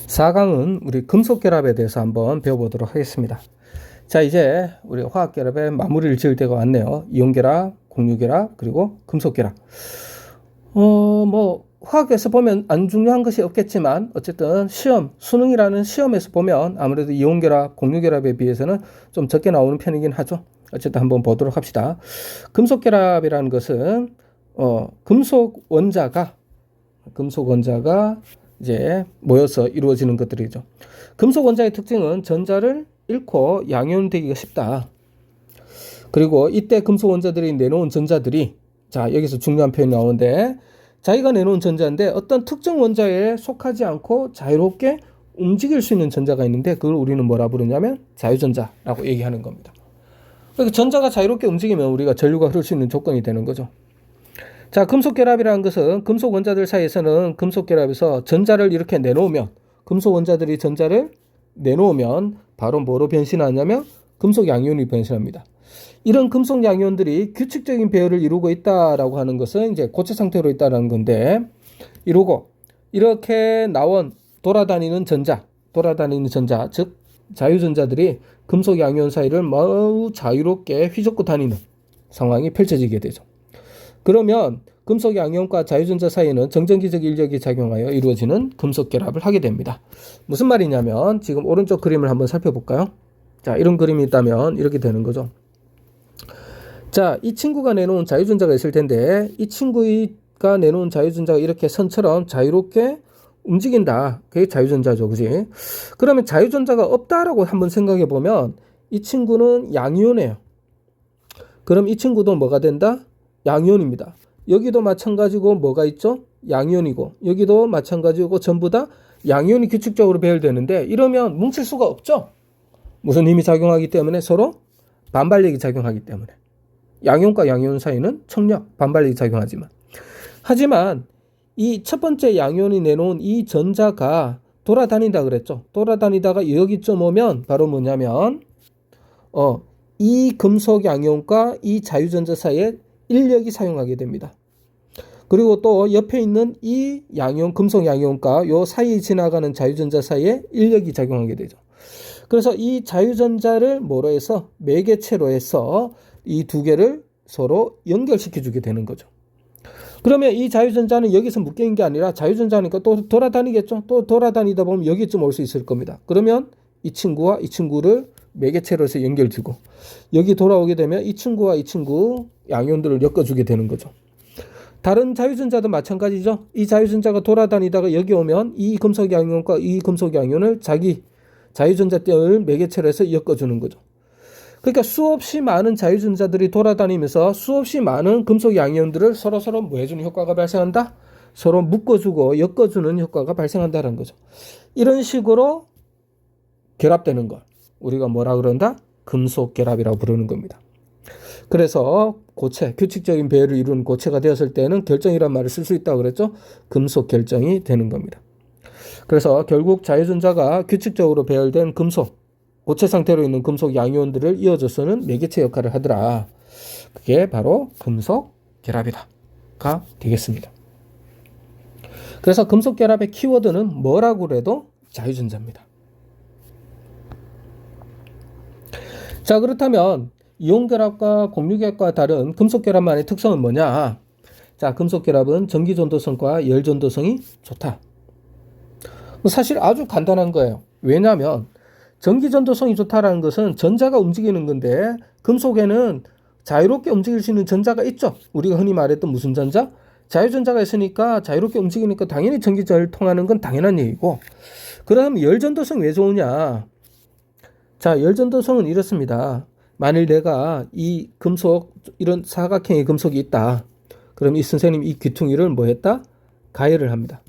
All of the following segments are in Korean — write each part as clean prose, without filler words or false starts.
4강은 우리 금속결합에 대해서 한번 배워보도록 하겠습니다. 자, 이제 우리 화학결합의 마무리를 지을 때가 왔네요. 이온결합, 공유결합, 그리고 금속결합. 화학에서 보면 안 중요한 것이 없겠지만 어쨌든 수능이라는 시험에서 보면 아무래도 이온결합, 공유결합에 비해서는 좀 적게 나오는 편이긴 하죠. 어쨌든 한번 보도록 합시다. 금속결합이라는 것은 금속 원자가 이제 모여서 이루어지는 것들이죠. 금속 원자의 특징은 전자를 잃고 양이온되기가 쉽다. 그리고 이때 금속 원자들이 내놓은 전자들이, 자, 여기서 중요한 표현이 나오는데, 자기가 내놓은 전자인데 어떤 특정 원자에 속하지 않고 자유롭게 움직일 수 있는 전자가 있는데, 그걸 우리는 뭐라 부르냐면 자유전자라고 얘기하는 겁니다. 그러니까 전자가 자유롭게 움직이면 우리가 전류가 흐를 수 있는 조건이 되는 거죠. 자, 금속결합이라는 것은 금속 원자들 사이에서는 금속결합에서 전자를 이렇게 내놓으면, 금속 원자들이 전자를 내놓으면 바로 뭐로 변신하냐면 금속 양이온이 변신합니다. 이런 금속 양이온들이 규칙적인 배열을 이루고 있다라고 하는 것은 이제 고체 상태로 있다는 건데, 이루고 이렇게 나온 돌아다니는 전자, 즉 자유전자들이 금속 양이온 사이를 매우 자유롭게 휘젓고 다니는 상황이 펼쳐지게 되죠. 그러면 금속 양이온과 자유전자 사이에는 정전기적 인력이 작용하여 이루어지는 금속결합을 하게 됩니다. 무슨 말이냐면 지금 오른쪽 그림을 한번 살펴볼까요? 자, 이런 그림이 있다면 이렇게 되는 거죠. 자, 이 친구가 내놓은 자유전자가 있을 텐데, 이 친구가 내놓은 자유전자가 이렇게 선처럼 자유롭게 움직인다. 그게 자유전자죠, 그지? 그러면 자유전자가 없다라고 한번 생각해 보면 이 친구는 양이온이에요. 그럼 이 친구도 뭐가 된다? 양이온입니다. 여기도 마찬가지고 뭐가 있죠? 양이온이고, 여기도 마찬가지고 전부 다 양이온이 규칙적으로 배열되는데, 이러면 뭉칠 수가 없죠? 무슨 힘이 작용하기 때문에? 서로 반발력이 작용하기 때문에. 양이온과 양이온 사이는 청력, 반발력이 작용하지만. 하지만 이 첫 번째 양이온이 내놓은 이 전자가 돌아다닌다 그랬죠? 돌아다니다가 여기쯤 오면 바로 뭐냐면 이 금속 양이온과 이 자유전자 사이에 인력이 사용하게 됩니다. 그리고 또 옆에 있는 이 양이온, 금속 양이온과 요 사이에 지나가는 자유전자 사이에 인력이 작용하게 되죠. 그래서 이 자유전자를 뭐로 해서 매개체로 해서 이 두 개를 서로 연결시켜 주게 되는 거죠. 그러면 이 자유전자는 여기서 묶여있는 게 아니라 자유전자니까 또 돌아다니겠죠. 또 돌아다니다 보면 여기쯤 올 수 있을 겁니다. 그러면 이 친구와 이 친구를 매개체로 해서 연결주고, 여기 돌아오게 되면 이 친구와 이 친구 양이온들을 엮어주게 되는 거죠. 다른 자유전자도 마찬가지죠. 이 자유전자가 돌아다니다가 여기 오면 이 금속 양이온과 이 금속 양이온을 자기 자유전자점을 매개체로 해서 엮어주는 거죠. 그러니까 수없이 많은 자유전자들이 돌아다니면서 수없이 많은 금속 양이온들을 서로 뭐 해주는 효과가 발생한다? 서로 묶어주고 엮어주는 효과가 발생한다는 거죠. 이런 식으로 결합되는 걸 우리가 뭐라 그런다? 금속결합이라고 부르는 겁니다. 그래서 고체, 규칙적인 배열을 이루는 고체가 되었을 때는 결정이란 말을 쓸 수 있다고 그랬죠? 금속 결정이 되는 겁니다. 그래서 결국 자유전자가 규칙적으로 배열된 금속, 고체 상태로 있는 금속 양이온들을 이어줘서는 매개체 역할을 하더라. 그게 바로 금속결합이다가 되겠습니다. 그래서 금속결합의 키워드는 뭐라고 해도 자유전자입니다. 자, 그렇다면 이온결합과 공유결합과 다른 금속결합만의 특성은 뭐냐? 자, 금속결합은 전기전도성과 열전도성이 좋다. 사실 아주 간단한 거예요. 왜냐하면 전기전도성이 좋다라는 것은 전자가 움직이는 건데, 금속에는 자유롭게 움직일 수 있는 전자가 있죠. 우리가 흔히 말했던 무슨 전자? 자유전자가 있으니까 자유롭게 움직이니까 당연히 전기전을 통하는 건 당연한 얘기고, 그럼 열전도성이 왜 좋으냐? 자, 열전도성은 이렇습니다. 만일 내가 이 금속, 이런 사각형의 금속이 있다. 그럼 이 선생님 이 귀퉁이를 뭐 했다? 가열을 합니다.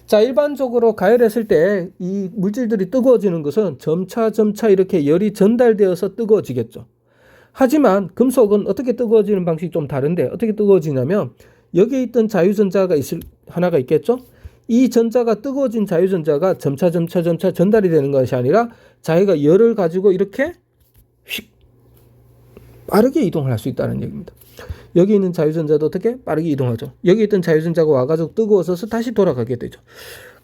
자, 일반적으로 가열했을 때 이 물질들이 뜨거워지는 것은 점차 이렇게 열이 전달되어서 뜨거워지겠죠. 하지만 금속은 어떻게 뜨거워지는 방식이 좀 다른데, 어떻게 뜨거워지냐면 여기에 있던 자유전자가 하나가 있겠죠. 이 전자가 뜨거워진 자유전자가 점차 전달이 되는 것이 아니라 자기가 열을 가지고 이렇게 휙 빠르게 이동을 할 수 있다는 얘기입니다. 여기 있는 자유전자도 어떻게 빠르게 이동하죠. 여기 있던 자유전자가 와가지고 뜨거워져서 다시 돌아가게 되죠.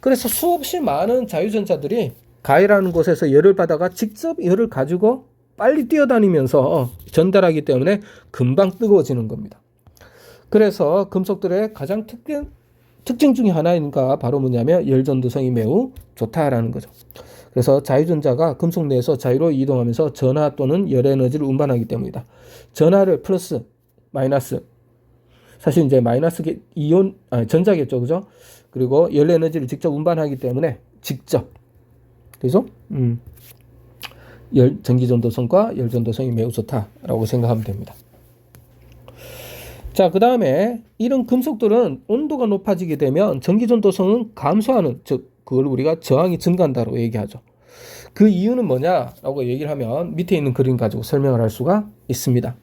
그래서 수없이 많은 자유전자들이 가해라는 곳에서 열을 받아가 직접 열을 가지고 빨리 뛰어다니면서 전달하기 때문에 금방 뜨거워지는 겁니다. 그래서 금속들의 가장 특징 중에 하나인가 바로 뭐냐면 열전도성이 매우 좋다라는 거죠. 그래서 자유전자가 금속 내에서 자유로 이동하면서 전하 또는 열 에너지를 운반하기 때문이다. 전하를 플러스, 마이너스, 사실 이제 마이너스 전자겠죠, 그죠? 그리고 열 에너지를 직접 운반하기 때문에 직접, 그래서 전기전도성과 열전도성이 매우 좋다라고 생각하면 됩니다. 자, 그 다음에 이런 금속들은 온도가 높아지게 되면 전기전도성은 감소하는, 즉 그걸 우리가 저항이 증가한다고 얘기하죠. 그 이유는 뭐냐라고 얘기를 하면 밑에 있는 그림 가지고 설명을 할 수가 있습니다.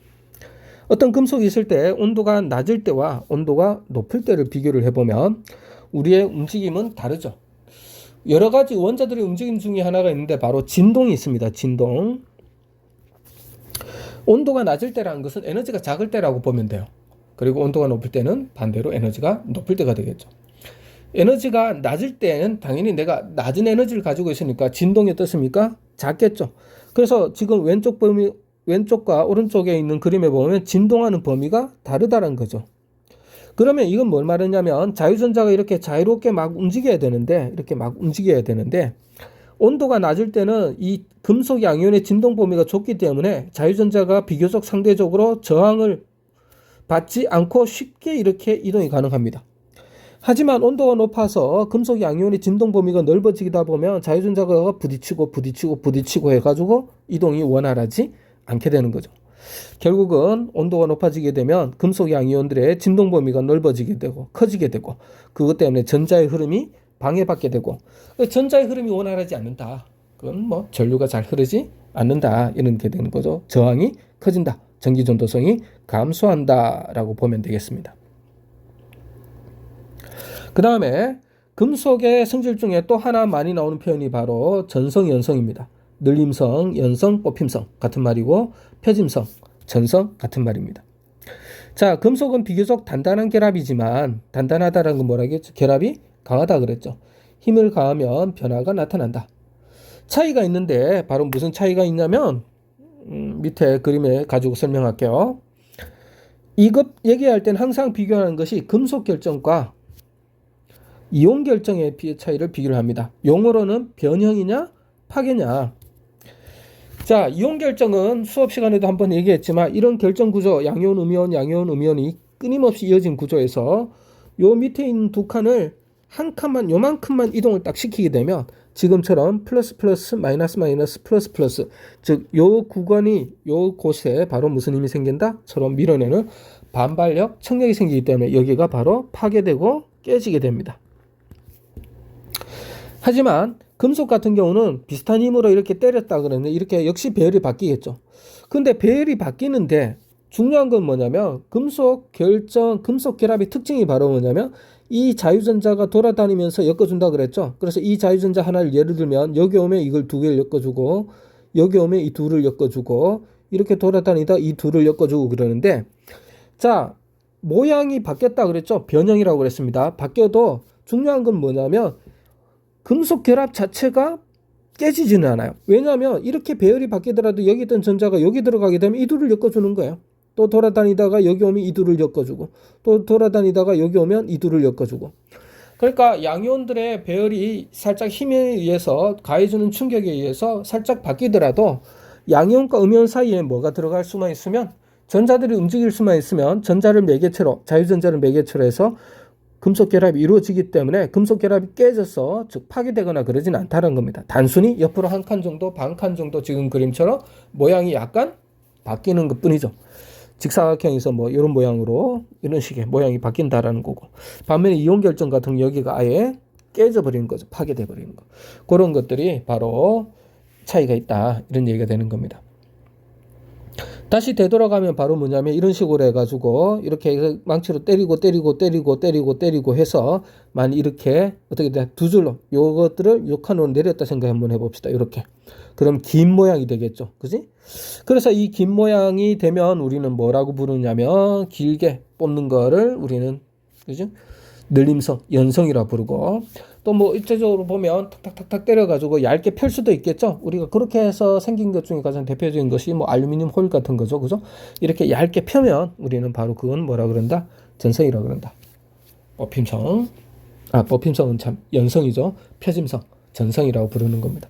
어떤 금속이 있을 때 온도가 낮을 때와 온도가 높을 때를 비교를 해보면 우리의 움직임은 다르죠. 여러 가지 원자들의 움직임 중에 하나가 있는데 바로 진동이 있습니다. 진동. 온도가 낮을 때라는 것은 에너지가 작을 때라고 보면 돼요. 그리고 온도가 높을 때는 반대로 에너지가 높을 때가 되겠죠. 에너지가 낮을 때는 당연히 내가 낮은 에너지를 가지고 있으니까 진동이 어떻습니까? 작겠죠. 그래서 지금 왼쪽과 오른쪽에 있는 그림에 보면 진동하는 범위가 다르다는 거죠. 그러면 이건 뭘 말하냐면 자유전자가 이렇게 자유롭게 막 움직여야 되는데 온도가 낮을 때는 이 금속 양이온의 진동 범위가 좁기 때문에 자유전자가 비교적 상대적으로 저항을 받지 않고 쉽게 이렇게 이동이 가능합니다. 하지만 온도가 높아서 금속 양이온의 진동 범위가 넓어지다 보면 자유전자가 부딪히고 해가지고 이동이 원활하지 않게 되는 거죠. 결국은 온도가 높아지게 되면 금속 양이온들의 진동 범위가 넓어지게 되고 커지게 되고 그것 때문에 전자의 흐름이 방해받게 되고 전자의 흐름이 원활하지 않는다. 그건 뭐 전류가 잘 흐르지 않는다. 이런 게 되는 거죠. 저항이 커진다. 전기전도성이 감소한다라고 보면 되겠습니다. 그 다음에 금속의 성질 중에 또 하나 많이 나오는 표현이 바로 전성, 연성입니다. 늘림성, 연성, 뽑힘성 같은 말이고 표짐성, 전성 같은 말입니다. 자, 금속은 비교적 단단한 결합이지만 단단하다라는 건 뭐라겠죠? 결합이 강하다 그랬죠. 힘을 가하면 변화가 나타난다. 차이가 있는데 바로 무슨 차이가 있냐면 밑에 그림에 가지고 설명할게요. 이것 얘기할 땐 항상 비교하는 것이 금속 결정과 이온 결정의 차이를 비교를 합니다. 용어로는 변형이냐 파괴냐. 자, 이온 결정은 수업 시간에도 한번 얘기했지만 이런 결정 구조 양이온, 음이온이 끊임없이 이어진 구조에서 요 밑에 있는 두 칸을 한 칸만 요만큼만 이동을 딱 시키게 되면 지금처럼 플러스 마이너스 플러스 즉 요 구간이 요 곳에 바로 무슨 힘이 생긴다? 서로 밀어내는 반발력, 청력이 생기기 때문에 여기가 바로 파괴되고 깨지게 됩니다. 하지만 금속 같은 경우는 비슷한 힘으로 이렇게 때렸다 그러는데 이렇게 역시 배열이 바뀌겠죠. 근데 배열이 바뀌는데 중요한 건 뭐냐면 금속 결합의 특징이 바로 뭐냐면 이 자유전자가 돌아다니면서 엮어준다 그랬죠. 그래서 이 자유전자 하나를 예를 들면 여기 오면 이걸 두 개를 엮어주고 여기 오면 이 둘을 엮어주고 이렇게 돌아다니다 이 둘을 엮어주고 그러는데 자, 모양이 바뀌었다 그랬죠. 변형이라고 그랬습니다. 바뀌어도 중요한 건 뭐냐면 금속 결합 자체가 깨지지는 않아요. 왜냐하면 이렇게 배열이 바뀌더라도 여기 있던 전자가 여기 들어가게 되면 이 둘을 엮어주는 거예요. 또 돌아다니다가 여기 오면 이 둘을 엮어주고 또 돌아다니다가 여기 오면 이 둘을 엮어주고 그러니까 양이온들의 배열이 살짝 힘에 의해서 가해주는 충격에 의해서 살짝 바뀌더라도 양이온과 음이온 사이에 뭐가 들어갈 수만 있으면 전자들이 움직일 수만 있으면 자유전자를 매개체로 해서 금속 결합이 이루어지기 때문에 금속 결합이 깨져서 즉 파괴되거나 그러진 않다는 겁니다. 단순히 옆으로 한 칸 정도, 반 칸 정도 지금 그림처럼 모양이 약간 바뀌는 것 뿐이죠. 직사각형에서 뭐 이런 모양으로 이런 식의 모양이 바뀐다라는 거고 반면에 이온 결정 같은 여기가 아예 깨져버리는 거죠. 파괴돼 버리는 거. 그런 것들이 바로 차이가 있다. 이런 얘기가 되는 겁니다. 다시 되돌아가면 바로 뭐냐면 이런 식으로 해가지고 이렇게 해서 망치로 때리고 해서 만약 이렇게 어떻게 돼? 두 줄로 요것들을 요 칸으로 내렸다 생각 한번 해봅시다. 이렇게. 그럼 긴 모양이 되겠죠. 그지? 그래서 이 긴 모양이 되면 우리는 뭐라고 부르냐면 길게 뽑는 거를 우리는 그죠? 늘림성, 연성이라 부르고 또 뭐 입체적으로 보면 탁탁탁탁 때려가지고 얇게 펼 수도 있겠죠. 우리가 그렇게 해서 생긴 것 중에 가장 대표적인 것이 뭐 알루미늄 호일 같은 거죠. 그죠? 이렇게 얇게 펴면 우리는 바로 그건 뭐라 그런다? 전성이라 그런다. 뽑힘성. 뽑힘성은 참 연성이죠. 펴짐성. 전성이라고 부르는 겁니다.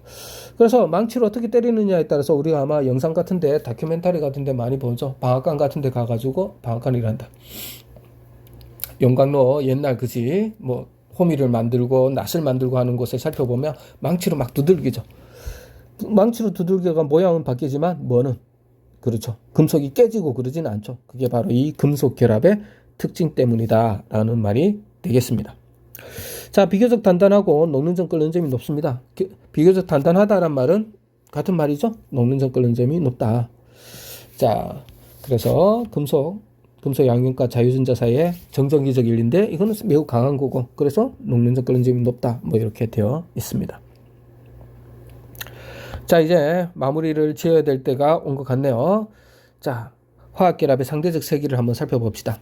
그래서 망치로 어떻게 때리느냐에 따라서 우리가 아마 영상 같은데 다큐멘터리 같은데 많이 보죠. 방앗간 같은데 가가지고 방앗간이란다. 용광로 옛날 그지 뭐 호미를 만들고 낫을 만들고 하는 곳에 살펴보면 망치로 막 두들기죠. 망치로 두들겨가 모양은 바뀌지만 뭐는 그렇죠. 금속이 깨지고 그러진 않죠. 그게 바로 이 금속 결합의 특징 때문이다라는 말이 되겠습니다. 자, 비교적 단단하고 녹는 점 끓는 점이 높습니다. 비교적 단단하다란 말은 같은 말이죠. 녹는 점 끓는 점이 높다. 자, 그래서 금속 양면과 자유전자 사이의 정전기적 인리인데 이거는 매우 강한 거고 그래서 녹는 점 끓는 점이 높다. 뭐 이렇게 되어 있습니다. 자, 이제 마무리를 지어야 될 때가 온 것 같네요. 자, 화학결합의 상대적 세기를 한번 살펴봅시다.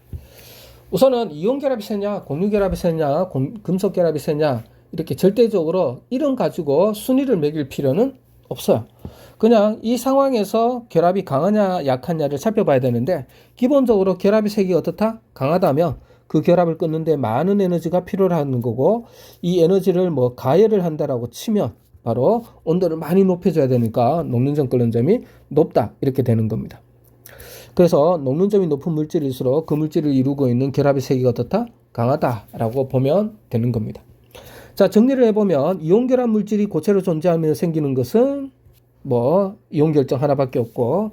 우선은 이온결합이 세냐 공유결합이 세냐 금속결합이 세냐 이렇게 절대적으로 이름 가지고 순위를 매길 필요는 없어요. 그냥 이 상황에서 결합이 강하냐 약하냐를 살펴봐야 되는데 기본적으로 결합의 색이 어떻다? 강하다면 그 결합을 끊는데 많은 에너지가 필요하는 거고 이 에너지를 뭐 가열을 한다라고 치면 바로 온도를 많이 높여줘야 되니까 녹는 점 끓는 점이 높다 이렇게 되는 겁니다. 그래서 녹는 점이 높은 물질일수록 그 물질을 이루고 있는 결합의 세기가 어떻다? 강하다라고 보면 되는 겁니다. 자, 정리를 해보면 이온결합 물질이 고체로 존재하며 생기는 것은 뭐 이온결정 하나밖에 없고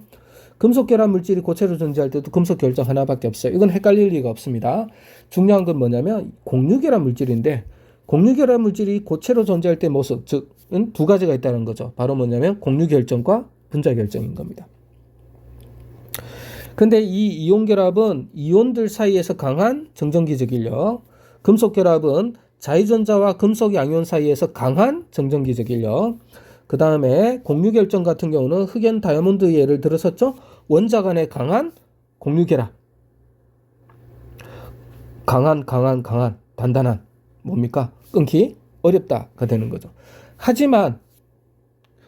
금속결합 물질이 고체로 존재할 때도 금속결정 하나밖에 없어요. 이건 헷갈릴 리가 없습니다. 중요한 건 뭐냐면 공유결합 물질인데 공유결합 물질이 고체로 존재할 때 모습 즉은 두 가지가 있다는 거죠. 바로 뭐냐면 공유결정과 분자결정인 겁니다. 근데 이 이온결합은 이온들 사이에서 강한 정전기적 인력, 금속결합은 자유전자와 금속 양이온 사이에서 강한 정전기적 인력, 그 다음에 공유결정 같은 경우는 흑연 다이아몬드 예를 들었었죠. 원자 간의 강한 공유결합, 강한 단단한 뭡니까? 끊기 어렵다가 되는 거죠. 하지만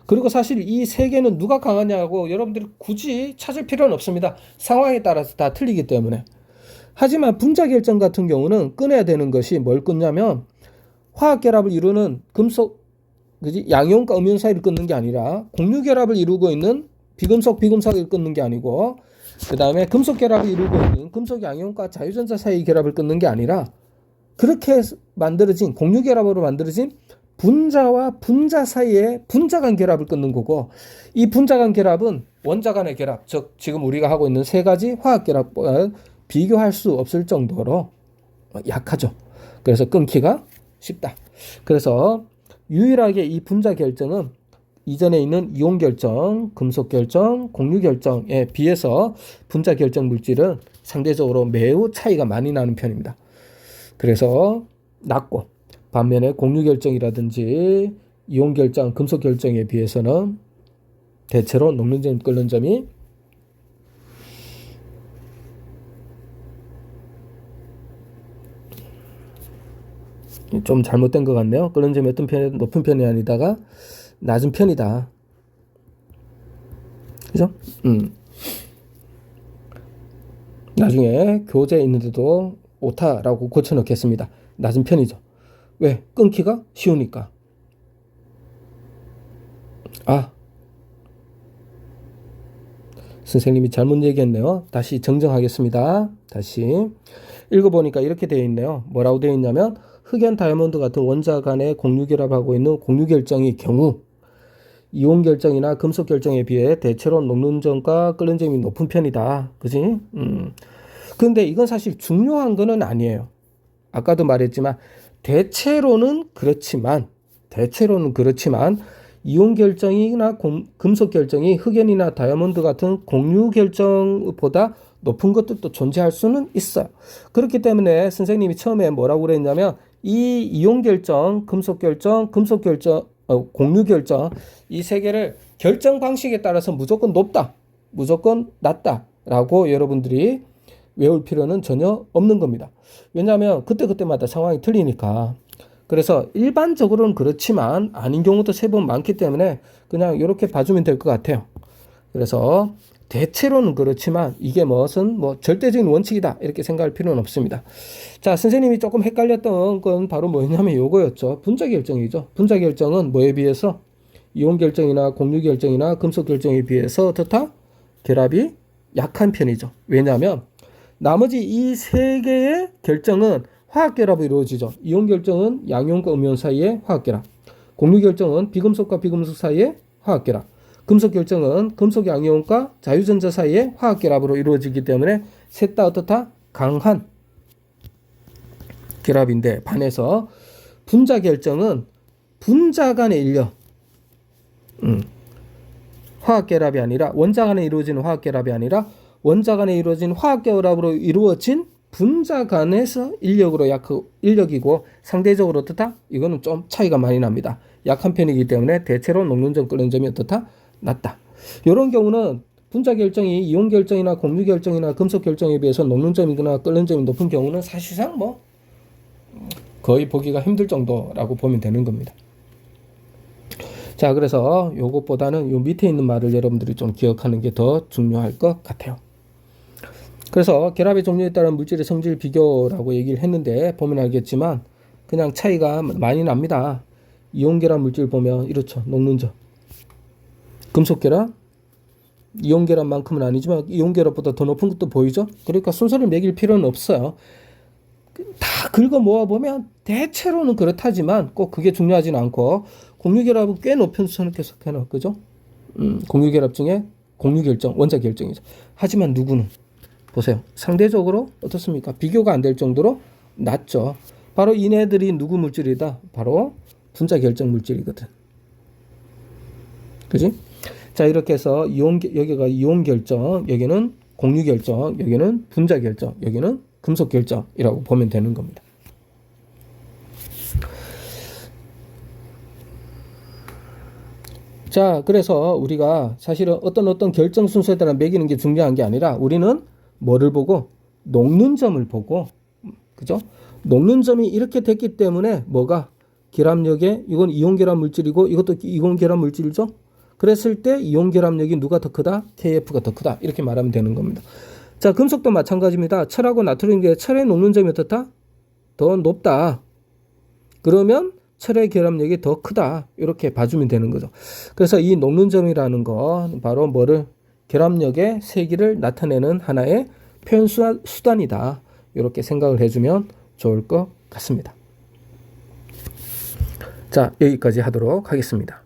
그리고 사실 이 세 개는 누가 강하냐고 여러분들이 굳이 찾을 필요는 없습니다. 상황에 따라서 다 틀리기 때문에. 하지만 분자결정 같은 경우는 끊어야 되는 것이 뭘 끊냐면 화학결합을 이루는 금속 양이온과 음이온 사이를 끊는 게 아니라 공유결합을 이루고 있는 비금속 사이를 끊는 게 아니고 그 다음에 금속결합을 이루고 있는 금속 양이온과 자유전자 사이 결합을 끊는 게 아니라 그렇게 만들어진 공유결합으로 만들어진 분자와 분자 사이에 분자 간 결합을 끊는 거고 이 분자 간 결합은 원자 간의 결합, 즉 지금 우리가 하고 있는 세 가지 화학 결합과 비교할 수 없을 정도로 약하죠. 그래서 끊기가 쉽다. 그래서 유일하게 이 분자 결정은 이전에 있는 이온 결정, 금속 결정, 공유 결정에 비해서 분자 결정 물질은 상대적으로 매우 차이가 많이 나는 편입니다. 그래서 낮고 반면에 공유 결정이라든지 이온 결정, 금속 결정에 비해서는 대체로 녹는 점, 끓는 점이 좀 잘못된 것 같네요. 끓는 점이 어떤 편이 높은 편이 아니다가 낮은 편이다. 그죠? 나중에 교재에 있는데도 오타라고 고쳐놓겠습니다. 낮은 편이죠. 왜? 끊기가 쉬우니까. 선생님이 잘못 얘기했네요. 다시 정정하겠습니다. 다시 읽어보니까 이렇게 되어 있네요. 뭐라고 되어 있냐면 흑연 다이아몬드 같은 원자 간의 공유결합하고 있는 공유결정의 경우 이온 결정이나 금속 결정에 비해 대체로 녹는 점과 끓는 점이 높은 편이다. 그지? 근데 이건 사실 중요한 거는 아니에요. 아까도 말했지만 대체로는 그렇지만 이온 결정이나 금속 결정이 흑연이나 다이아몬드 같은 공유 결정보다 높은 것들도 존재할 수는 있어요. 그렇기 때문에 선생님이 처음에 뭐라고 그랬냐면 이 이온 결정, 금속 결정, 공유 결정 이 세 개를 결정 방식에 따라서 무조건 높다, 무조건 낮다라고 여러분들이 외울 필요는 전혀 없는 겁니다. 왜냐하면 그때그때마다 상황이 틀리니까. 그래서 일반적으로는 그렇지만 아닌 경우도 세번 많기 때문에 그냥 이렇게 봐주면 될 것 같아요. 그래서 대체로는 그렇지만 이게 무슨 절대적인 원칙이다 이렇게 생각할 필요는 없습니다. 자, 선생님이 조금 헷갈렸던 건 바로 뭐였냐면 요거였죠. 분자 결정이죠. 분자 결정은 뭐에 비해서 이온 결정이나 공유 결정이나 금속 결정에 비해서 어떻다? 결합이 약한 편이죠. 왜냐하면 나머지 이 세 개의 결정은 화학 결합으로 이루어지죠. 이온 결정은 양이온과 음이온 사이의 화학 결합, 공유 결정은 비금속과 비금속 사이의 화학 결합, 금속 결정은 금속 양이온과 자유전자 사이의 화학 결합으로 이루어지기 때문에 셋 다 어떻다? 강한 결합인데 반해서 분자 결정은 분자 간의 인력, 화학 결합이 아니라 원자 간에 이루어지는 화학 결합이 아니라 원자 간에 이루어진 화학 결합으로 이루어진 분자 간에서 인력이고 상대적으로 어떻다? 이거는 좀 차이가 많이 납니다. 약한 편이기 때문에 대체로 녹는 점, 끓는 점이 어떻다? 낮다. 이런 경우는 분자 결정이 이온 결정이나 공유 결정이나 금속 결정에 비해서 녹는 점이거나 끓는 점이 높은 경우는 사실상 거의 보기가 힘들 정도라고 보면 되는 겁니다. 자, 그래서 요것보다는 요 밑에 있는 말을 여러분들이 좀 기억하는 게 더 중요할 것 같아요. 그래서 결합의 종류에 따른 물질의 성질 비교라고 얘기를 했는데 보면 알겠지만 그냥 차이가 많이 납니다. 이온 결합 물질 보면 이렇죠. 녹는 점. 금속 결합, 이온 결합만큼은 아니지만 이온 결합보다 더 높은 것도 보이죠. 그러니까 순서를 매길 필요는 없어요. 다 긁어 모아보면 대체로는 그렇다지만 꼭 그게 중요하진 않고 공유 결합은 꽤 높은 순서를 계속 해놔. 그죠? 공유 결합 중에 공유 결정, 원자 결정이죠. 하지만 누구는 보세요. 상대적으로 어떻습니까? 비교가 안 될 정도로 낮죠. 바로 이네들이 누구 물질이다? 바로 분자 결정 물질이거든. 그지? 자, 이렇게 해서 여기가 이온 결정, 여기는 공유 결정, 여기는 분자 결정, 여기는 금속 결정이라고 보면 되는 겁니다. 자, 그래서 우리가 사실은 어떤 결정 순서에 따라 매기는 게 중요한 게 아니라 우리는 뭐를 보고? 녹는 점을 보고, 그죠? 녹는 점이 이렇게 됐기 때문에 뭐가? 결합력에, 이건 이온 결합 물질이고 이것도 이온 결합 물질이죠? 그랬을 때 이온 결합력이 누가 더 크다? KF가 더 크다. 이렇게 말하면 되는 겁니다. 자, 금속도 마찬가지입니다. 철하고 나트륨계 철의 녹는 점이 어떻다? 더 높다. 그러면 철의 결합력이 더 크다. 이렇게 봐주면 되는 거죠. 그래서 이 녹는 점이라는 건 바로 뭐를? 결합력의 세기를 나타내는 하나의 표현 수단이다. 이렇게 생각을 해주면 좋을 것 같습니다. 자, 여기까지 하도록 하겠습니다.